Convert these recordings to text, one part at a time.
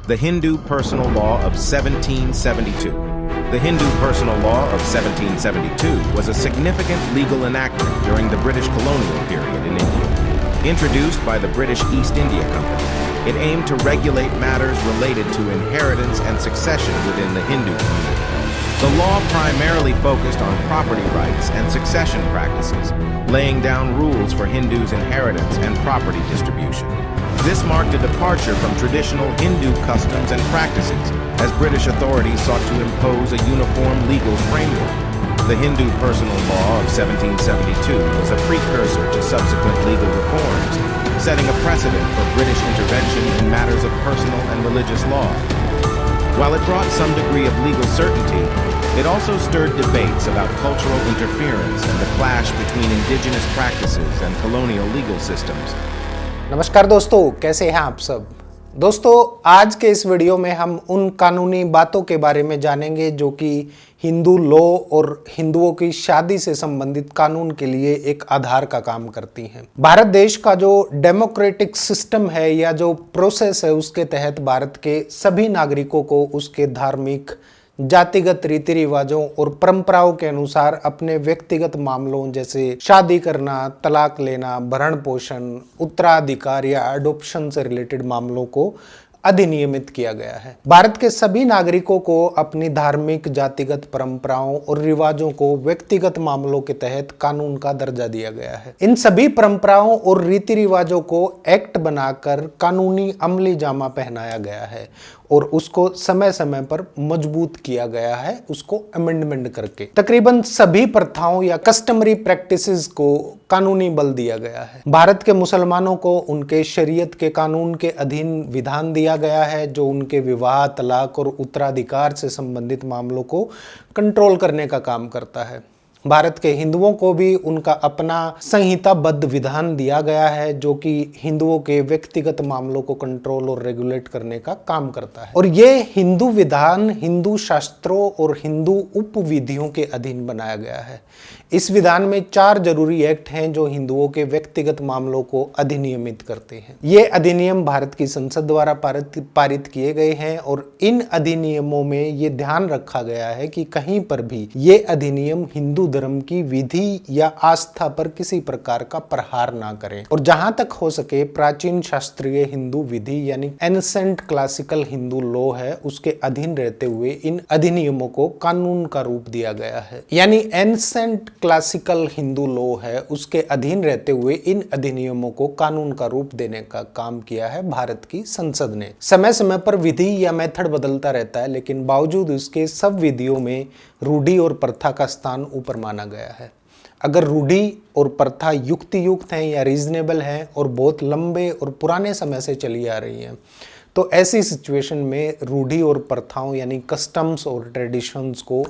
The Hindu Personal Law of 1772. The Hindu Personal Law of 1772 was a significant legal enactment during the British colonial period in India. Introduced by the British East India Company, it aimed to regulate matters related to inheritance and succession within the Hindu community. The law primarily focused on property rights and succession practices, laying down rules for Hindus' inheritance and property distribution. This marked a departure from traditional Hindu customs and practices, as British authorities sought to impose a uniform legal framework. The Hindu Personal Law of 1772 was a precursor to subsequent legal reforms, setting a precedent for British intervention in matters of personal and religious law. While it brought some degree of legal certainty, it also stirred debates about cultural interference and the clash between indigenous practices and colonial legal systems. नमस्कार दोस्तों, कैसे हैं आप सब। दोस्तों, आज के इस वीडियो में हम उन कानूनी बातों के बारे में जानेंगे जो कि हिंदू लॉ और हिंदुओं की शादी से संबंधित कानून के लिए एक आधार का काम करती हैं। भारत देश का जो डेमोक्रेटिक सिस्टम है या जो प्रोसेस है, उसके तहत भारत के सभी नागरिकों को उसके धार्मिक, जातिगत रीति रिवाजों और परंपराओं के अनुसार अपने व्यक्तिगत मामलों जैसे शादी करना, तलाक लेना, भरण पोषण, उत्तराधिकार या अडॉप्शन से रिलेटेड मामलों को अधिनियमित किया गया है। भारत के सभी नागरिकों को अपनी धार्मिक, जातिगत परंपराओं और रिवाजों को व्यक्तिगत मामलों के तहत कानून का दर्जा दिया गया है। इन सभी परंपराओं और रीति रिवाजों को एक्ट बनाकर कानूनी अमली जामा पहनाया गया है और उसको समय समय पर मजबूत किया गया है, उसको अमेंडमेंट करके। तकरीबन सभी प्रथाओं या कस्टमरी प्रैक्टिसेस को कानूनी बल दिया गया है। भारत के मुसलमानों को उनके शरीयत के कानून के अधीन विधान दिया गया है, जो उनके विवाह, तलाक और उत्तराधिकार से संबंधित मामलों को कंट्रोल करने का काम करता है। भारत के हिंदुओं को भी उनका अपना संहिताबद्ध विधान दिया गया है, जो कि हिंदुओं के व्यक्तिगत मामलों को कंट्रोल और रेगुलेट करने का काम करता है। और ये हिंदू विधान हिंदू शास्त्रों और हिंदू उपविधियों के अधीन बनाया गया है। इस विधान में 4 जरूरी एक्ट हैं जो हिंदुओं के व्यक्तिगत मामलों को अधिनियमित करते हैं। ये अधिनियम भारत की संसद द्वारा पारित किए गए हैं और इन अधिनियमों में ये ध्यान रखा गया है कि कहीं पर भी ये अधिनियम हिंदू धर्म की विधि या आस्था पर किसी प्रकार का प्रहार ना करें और जहां तक हो सके प्राचीन शास्त्रीय हिंदू विधि यानी एंसेंट क्लासिकल हिंदू लॉ है, उसके अधीन रहते हुए इन अधिनियमों को कानून का रूप दिया गया है। यानी एंसेंट क्लासिकल हिंदू लॉ है, उसके अधीन रहते हुए इन अधिनियमों को कानून का रूप देने का काम किया है भारत की संसद ने। समय समय पर विधि या मेथड बदलता रहता है, लेकिन बावजूद इसके सब विधियों में रूढ़ि और प्रथा का स्थान ऊपर माना गया है। अगर रूढ़ि और प्रथा युक्तियुक्त हैं या रीजनेबल हैं और बहुत लंबे और पुराने समय से चली आ रही हैं, तो ऐसी सिचुएशन में रूढ़ि और प्रथाओं यानी कस्टम्स और ट्रेडिशंस को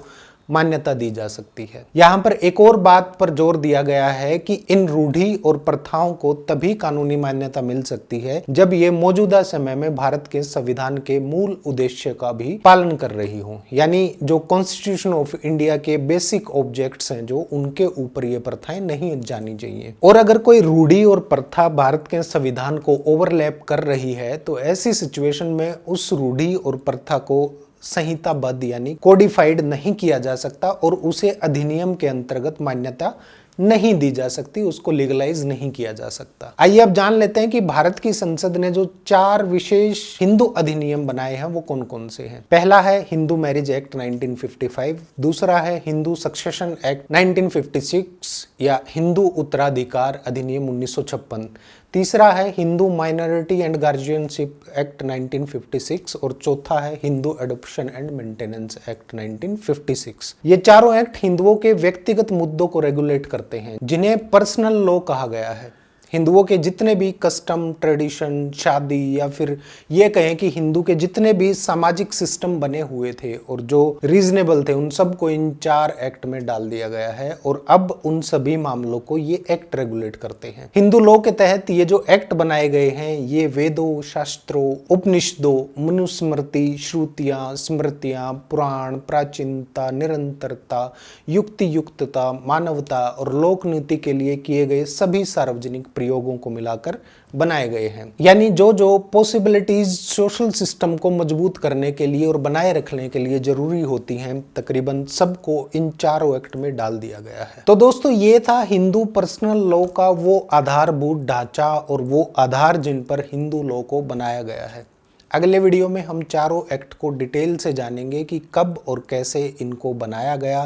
मान्यता दी जा सकती है। यहाँ पर एक और बात पर जोर दिया गया है कि इन रूढ़ि और प्रथाओं को तभी कानूनी मान्यता मिल सकती है जब ये मौजूदा समय में भारत के संविधान के मूल उद्देश्य का भी पालन कर रही हो। यानी जो कॉन्स्टिट्यूशन ऑफ इंडिया के बेसिक ऑब्जेक्ट्स हैं, जो उनके ऊपर ये प्रथाएं नहीं जानी चाहिए। और अगर कोई रूढ़ि और प्रथा भारत के संविधान को ओवरलैप कर रही है, तो ऐसी सिचुएशन में उस रूढ़ि और प्रथा को संहिताबद्ध यानी कोडिफाइड नहीं किया जा सकता और उसे अधिनियम के अंतर्गत मान्यता नहीं दी जा सकती, उसको लीगलाइज नहीं किया जा सकता। आइए अब जान लेते हैं कि भारत की संसद ने जो 4 विशेष हिंदू अधिनियम बनाए हैं वो कौन कौन से हैं। पहला है हिंदू मैरिज एक्ट 1955, दूसरा है हिंदू सक्सेशन एक्ट 1956 या हिंदू उत्तराधिकार अधिनियम 1956, तीसरा है Hindu minority and guardianship act 1956 और चौथा है Hindu adoption and maintenance act 1956। ये चारों एक्ट हिंदुओं के व्यक्तिगत मुद्दों को रेगुलेट करते हैं, जिन्हें पर्सनल लॉ कहा गया है। हिंदुओं के जितने भी कस्टम, ट्रेडिशन, शादी या फिर ये कहें कि हिंदू के जितने भी सामाजिक सिस्टम बने हुए थे और जो रीजनेबल थे, उन सब को इन 4 एक्ट में डाल दिया गया है और अब उन सभी मामलों को ये एक्ट रेगुलेट करते हैं। हिंदू लॉ के तहत ये जो एक्ट बनाए गए हैं, ये वेदों, शास्त्रों, उपनिषदों, मनुस्मृति, श्रुतियां, स्मृतियां, पुराण, प्राचीनता, निरंतरता, युक्तियुक्तता, मानवता और लोक नीति के लिए किए गए सभी सार्वजनिक प्रयोगों को मिलाकर बनाए गए हैं। यानी जो जो पॉसिबिलिटीज सोशल सिस्टम को मजबूत करने के लिए और बनाए रखने के लिए जरूरी होती हैं, तकरीबन सबको इन चारों एक्ट में डाल दिया गया है। तो दोस्तों, ये था हिंदू पर्सनल लॉ का वो आधारभूत ढांचा और वो आधार जिन पर हिंदू लॉ को बनाया गया है। अगले वीडियो में हम चारों एक्ट को डिटेल से जानेंगे कि कब और कैसे इनको बनाया गया,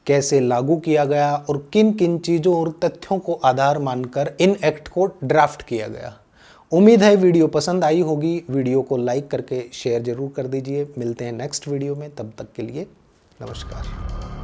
कैसे लागू किया गया और किन किन चीज़ों और तथ्यों को आधार मानकर इन एक्ट को ड्राफ्ट किया गया। उम्मीद है वीडियो पसंद आई होगी। वीडियो को लाइक करके शेयर जरूर कर दीजिए। मिलते हैं नेक्स्ट वीडियो में, तब तक के लिए नमस्कार।